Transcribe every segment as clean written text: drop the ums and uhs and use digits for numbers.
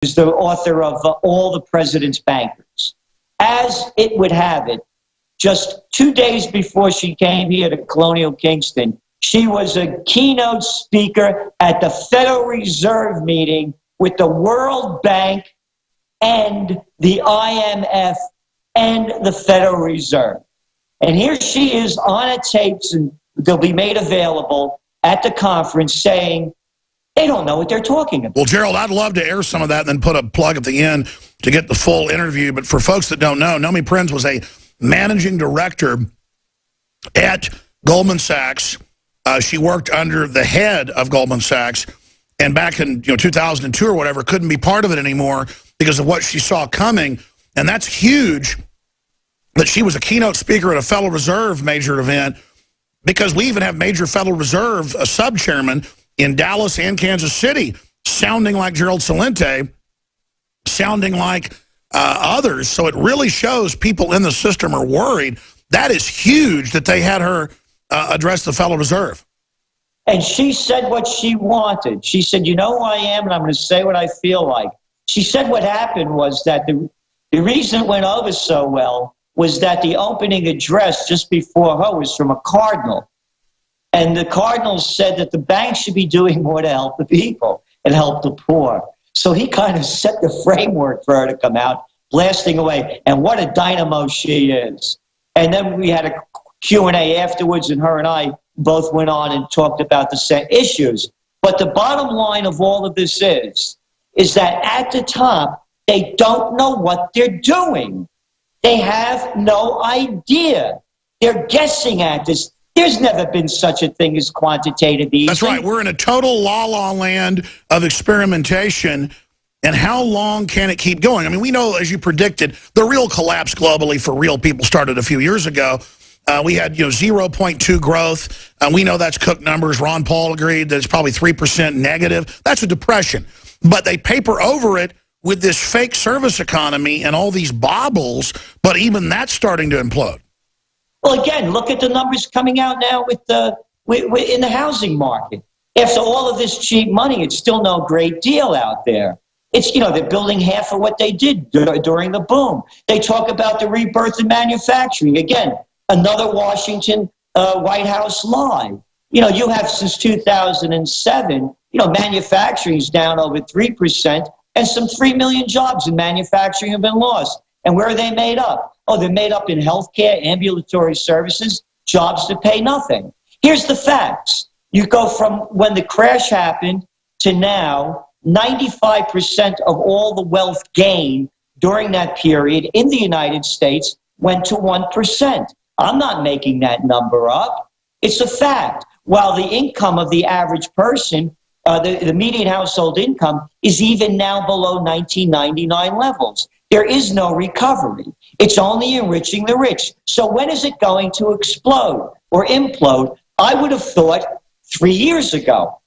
who's the author of All the President's Bankers. As it would have it, just 2 days before she came here to Colonial Kingston, she was a keynote speaker at the Federal Reserve meeting with the World Bank and the IMF and the Federal Reserve. And here she is on a tapes, and they'll be made available at the conference, saying they don't know what they're talking about. Well, Gerald, I'd love to air some of that and then put a plug at the end to get the full interview. But for folks that don't know, Nomi Prinz was a managing director at Goldman Sachs. She worked under the head of Goldman Sachs, and back in 2002 or whatever, couldn't be part of it anymore because of what she saw coming. And that's huge that she was a keynote speaker at a Federal Reserve major event, because we even have major Federal Reserve sub-chairman in Dallas and Kansas City sounding like Gerald Celente, sounding like others. So it really shows people in the system are worried. That is huge that they had her address the Federal Reserve. And she said what she wanted. She said, you know who I am, and I'm going to say what I feel like. She said what happened was that the reason it went over so well was that the opening address just before her was from a cardinal. And the cardinal said that the bank should be doing more to help the people and help the poor. So he kind of set the framework for her to come out, blasting away. And what a dynamo she is. And then we had a Q&A afterwards, and her and I both went on and talked about the same issues. But the bottom line of all of this is that at the top, they don't know what they're doing. They have no idea. They're guessing at this. There's never been such a thing as quantitative easing. That's right. We're in a total la-la land of experimentation. And how long can it keep going? I mean, we know, as you predicted, the real collapse globally for real people started a few years ago. We had 0.2 growth. We know that's Cook numbers. Ron Paul agreed that it's probably 3% negative. That's a depression. But they paper over it with this fake service economy and all these baubles, but even that's starting to implode. Well, again, look at the numbers coming out now in the housing market. After all of this cheap money, it's still no great deal out there. It's, they're building half of what they did during the boom. They talk about the rebirth in manufacturing. Again, another Washington White House lie. You have since 2007, manufacturing is down over 3%, and some 3 million jobs in manufacturing have been lost. And where are they made up? Oh, they're made up in healthcare, ambulatory services, jobs that pay nothing. Here's the facts. You go from when the crash happened to now, 95% of all the wealth gained during that period in the United States went to 1%. I'm not making that number up. It's a fact. While the income of the average person, the median household income, is even now below 1999 levels. There is no recovery. It's only enriching the rich. So when is it going to explode or implode? I would have thought 3 years ago.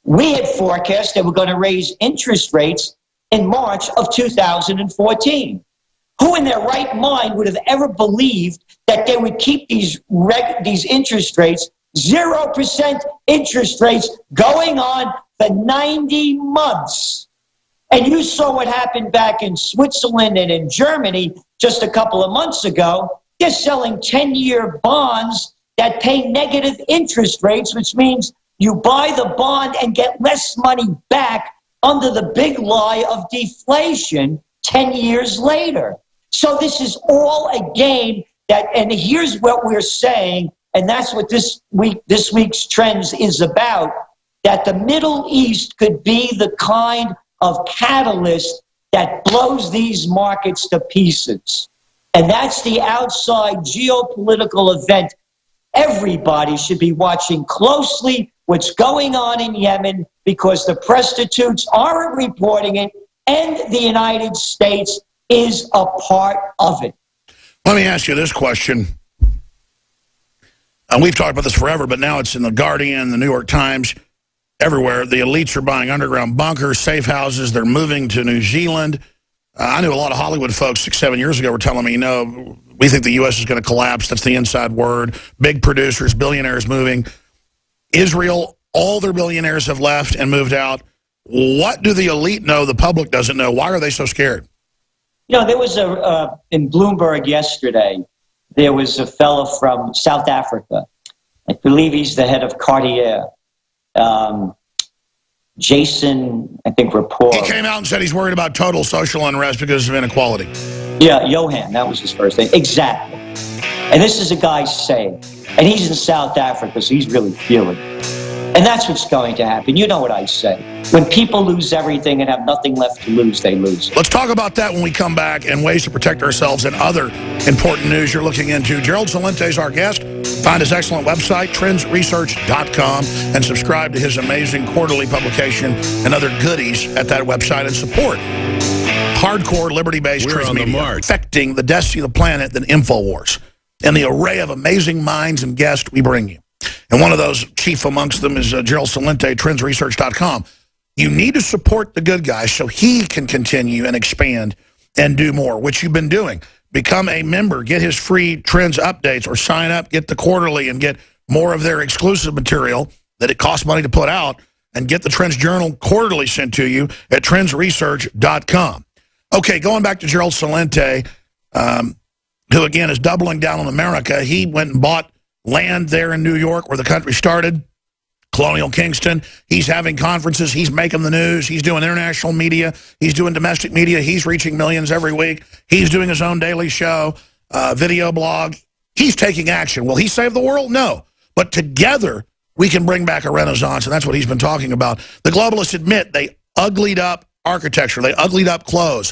We had forecast that we're going to raise interest rates in March of 2014. Who in their right mind would have ever believed that they would keep these interest rates, 0% interest rates, going on for 90 months? And you saw what happened back in Switzerland and in Germany just a couple of months ago. They're selling 10-year bonds that pay negative interest rates, which means you buy the bond and get less money back under the big lie of deflation 10 years later. So this is all a game and here's what we're saying, and that's what this week's Trends is about, that the Middle East could be the kind of catalyst that blows these markets to pieces. And that's the outside geopolitical event. Everybody should be watching closely what's going on in Yemen, because the prostitutes aren't reporting it, and the United States is a part of it. Let me ask you this question. And we've talked about this forever, but now it's in The Guardian, The New York Times, everywhere. The elites are buying underground bunkers, safe houses. They're moving to New Zealand. I knew a lot of Hollywood folks 6-7 years ago were telling me, we think the U.S. is going to collapse. That's the inside word. Big producers, billionaires moving. Israel, all their billionaires have left and moved out. What do the elite know the public doesn't know? Why are they so scared? You know, there was in Bloomberg yesterday, there was a fellow from South Africa. I believe he's the head of Cartier. Jason, I think, Rapport. He came out and said he's worried about total social unrest because of inequality. Yeah, Johan, that was his first name. Exactly. And this is a guy saying, and he's in South Africa, so he's really feeling it. And that's what's going to happen. You know what I say. When people lose everything and have nothing left to lose, they lose. Let's talk about that when we come back and ways to protect ourselves and other important news you're looking into. Gerald Celente is our guest. Find his excellent website, trendsresearch.com, and subscribe to his amazing quarterly publication and other goodies at that website, and support hardcore liberty-based truth media affecting the destiny of the planet than InfoWars and the array of amazing minds and guests we bring you. And one of those chief amongst them is Gerald Celente, trendsresearch.com. You need to support the good guy so he can continue and expand and do more, which you've been doing. Become a member, get his free Trends updates, or sign up, get the quarterly, and get more of their exclusive material that it costs money to put out, and get the Trends Journal quarterly sent to you at trendsresearch.com. Okay, going back to Gerald Celente, who, again, is doubling down on America. He went and bought land there in New York where the country started, Colonial Kingston. He's having conferences. He's making the news. He's doing international media. He's doing domestic media. He's reaching millions every week. He's doing his own daily show, video blog. He's taking action. Will he save the world? No. But together, we can bring back a renaissance, and that's what he's been talking about. The globalists admit they uglied up architecture. They uglied up clothes.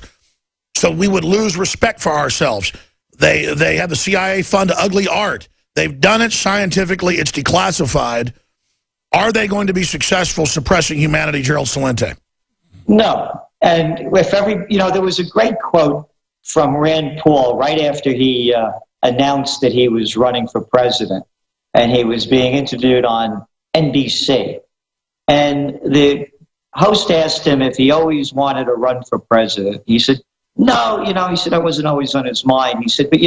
So we would lose respect for ourselves. They have the CIA fund ugly art. They've done it scientifically. It's declassified. Are they going to be successful suppressing humanity, Gerald Celente? No. And if there was a great quote from Rand Paul right after he announced that he was running for president, and he was being interviewed on NBC. And the host asked him if he always wanted to run for president. He said, no, he said, that wasn't always on his mind. He said, but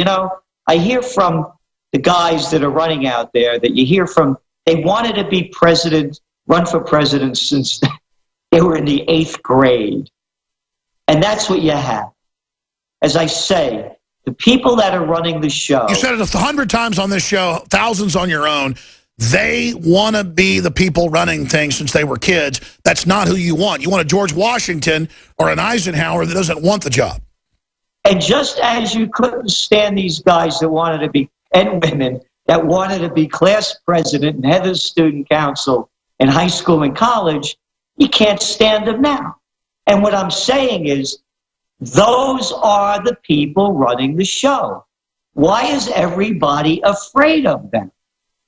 I hear from the guys that are running out there that you hear from, they wanted to be president, run for president since they were in the 8th grade. And that's what you have. As I say, the people that are running the show. You said it 100 times on this show, thousands on your own. They want to be the people running things since they were kids. That's not who you want. You want a George Washington or an Eisenhower that doesn't want the job. And just as you couldn't stand these guys that wanted to be, and women that wanted to be class president and head of student council in high school and college, you can't stand them now. And what I'm saying is, those are the people running the show. Why is everybody afraid of them?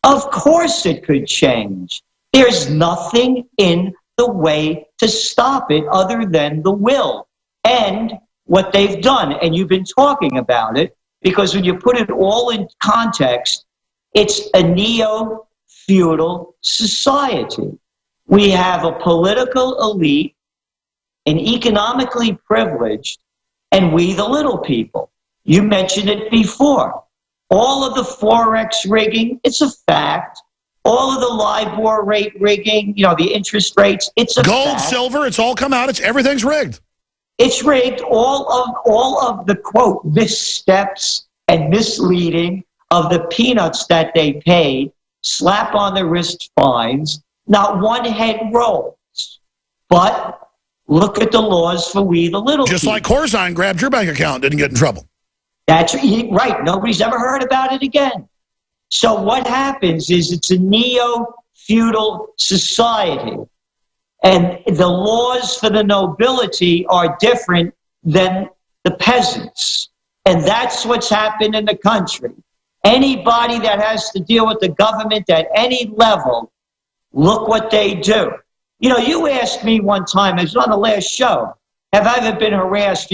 Of course it could change. There's nothing in the way to stop it other than the will and what they've done. And you've been talking about it, because when you put it all in context, it's a neo-feudal society. We have a political elite, an economically privileged, and we the little people. You mentioned it before. All of the Forex rigging, it's a fact. All of the LIBOR rate rigging, the interest rates, it's a fact. Gold, silver, it's all come out. Everything's rigged. It's rigged. All of the, quote, missteps and misleading of the peanuts that they paid, slap on the wrist fines, not one head rolls. But look at the laws for we the little Just people. like Corzine grabbed your bank account, didn't get in trouble. That's right. Nobody's ever heard about it again. So what happens is it's a neo-feudal society. And the laws for the nobility are different than the peasants. And that's what's happened in the country. Anybody that has to deal with the government at any level, look what they do. You asked me one time, it was on the last show, have I ever been harassed,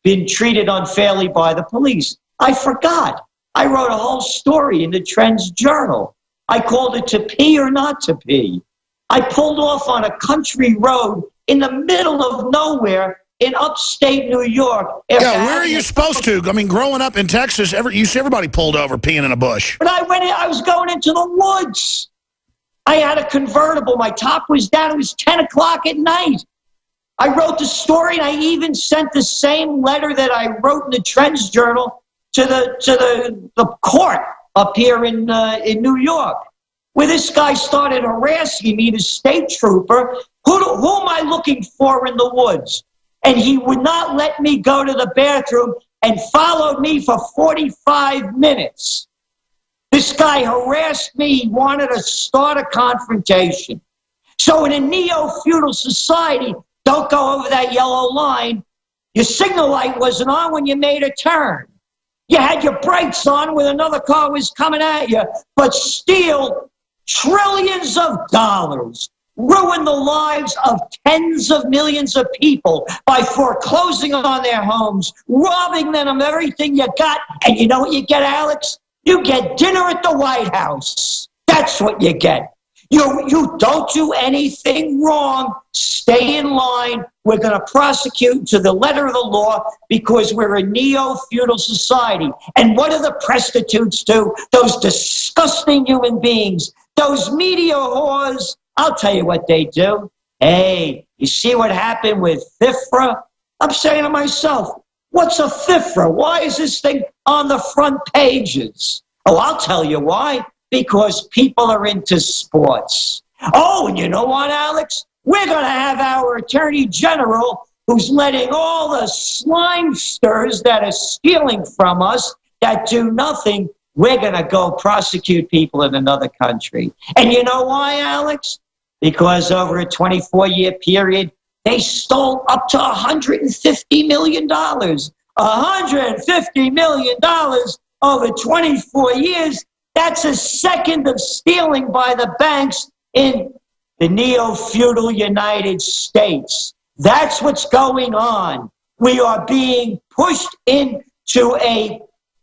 been treated unfairly by the police? I forgot. I wrote a whole story in the Trends Journal. I called it To Pee or Not to Pee. I pulled off on a country road in the middle of nowhere in upstate New York. Yeah, where are you supposed to? I mean, growing up in Texas, you see everybody pulled over peeing in a bush. But I was going into the woods. I had a convertible. My top was down. It was 10 o'clock at night. I wrote the story, and I even sent the same letter that I wrote in the Trends Journal to the court up here in New York, where this guy started harassing me, the state trooper. Who am I looking for in the woods? And he would not let me go to the bathroom and followed me for 45 minutes. This guy harassed me. He wanted to start a confrontation. So in a neo-feudal society, don't go over that yellow line. Your signal light wasn't on when you made a turn. You had your brakes on when another car was coming at you, but steal trillions of dollars, ruin the lives of tens of millions of people by foreclosing on their homes, robbing them of everything you got. And you know what you get, Alex? You get dinner at the White House. That's what you get. You don't do anything wrong. Stay in line. We're going to prosecute to the letter of the law because we're a neo-feudal society. And what do the prostitutes do? Those disgusting human beings, those media whores, I'll tell you what they do. Hey, you see what happened with FIFRA? I'm saying to myself, what's a FIFRA? Why is this thing on the front pages? Oh, I'll tell you why. Because people are into sports. Oh, and you know what, Alex? We're going to have our Attorney General who's letting all the slimesters that are stealing from us that do nothing, we're going to go prosecute people in another country. And you know why, Alex? Because over a 24-year period, they stole up to $150 million. $150 million over 24 years. That's a second of stealing by the banks in the neo-feudal United States. That's what's going on. We are being pushed into a,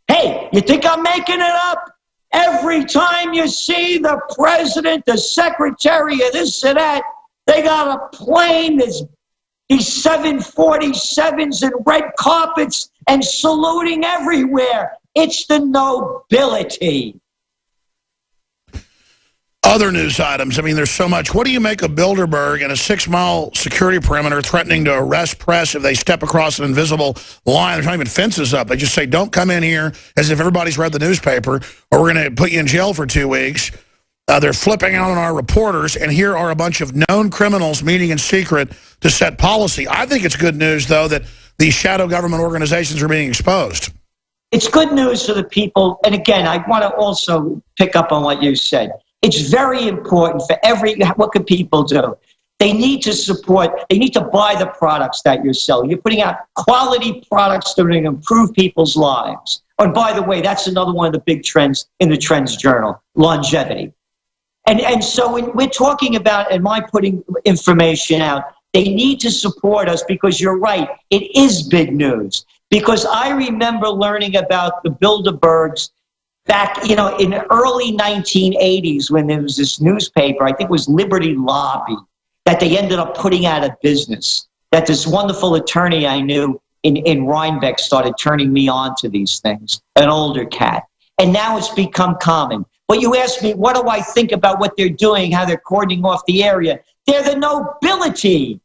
hey, you think I'm making it up? Every time you see the president, the secretary of this or that, they got a plane, there's these 747s and red carpets and saluting everywhere. It's the nobility. Other news items. I mean, there's so much. What do you make of Bilderberg and a 6-mile security perimeter threatening to arrest press if they step across an invisible line? There's not even fences up. They just say, don't come in here, as if everybody's read the newspaper, or we're going to put you in jail for 2 weeks. They're flipping out on our reporters, and here are a bunch of known criminals meeting in secret to set policy. I think it's good news, though, that these shadow government organizations are being exposed. It's good news for the people. And again, I want to also pick up on what you said. It's very important for what can people do? They need to support, they need to buy the products that you're selling. You're putting out quality products that are going to improve people's lives. And by the way, that's another one of the big trends in the Trends Journal, longevity. And so when we're talking about, and my putting information out, they need to support us because you're right, it is big news. Because I remember learning about the Bilderbergs back, in the early 1980s when there was this newspaper, I think it was Liberty Lobby, that they ended up putting out of business. That this wonderful attorney I knew in Rhinebeck started turning me on to these things, an older cat. And now it's become common. But you ask me, what do I think about what they're doing, how they're cordoning off the area? They're the nobility.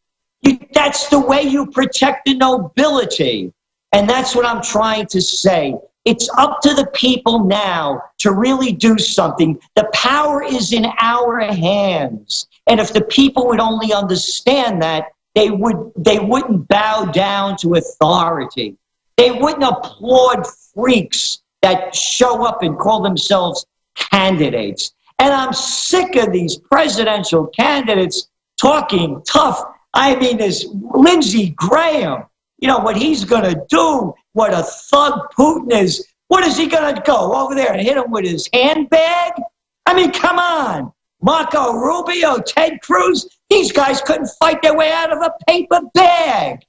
That's the way you protect the nobility. And that's what I'm trying to say. It's up to the people now to really do something. The power is in our hands. And if the people would only understand that, they wouldn't bow down to authority. They wouldn't applaud freaks that show up and call themselves candidates. And I'm sick of these presidential candidates talking tough. I mean, there's Lindsey Graham. What he's going to do, what a thug Putin is. What is he going to go over there and hit him with his handbag? I mean, come on. Marco Rubio, Ted Cruz, these guys couldn't fight their way out of a paper bag.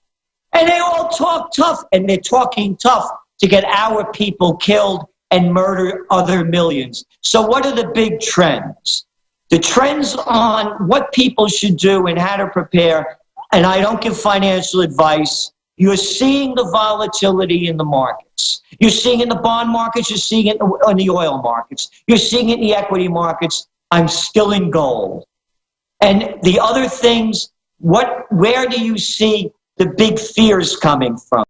And they all talk tough, and they're talking tough to get our people killed and murder other millions. So what are the big trends? The trends on what people should do and how to prepare, and I don't give financial advice. You're seeing the volatility in the markets. You're seeing it in the bond markets. You're seeing it in the oil markets. You're seeing it in the equity markets. I'm still in gold. And the other things, where do you see the big fears coming from?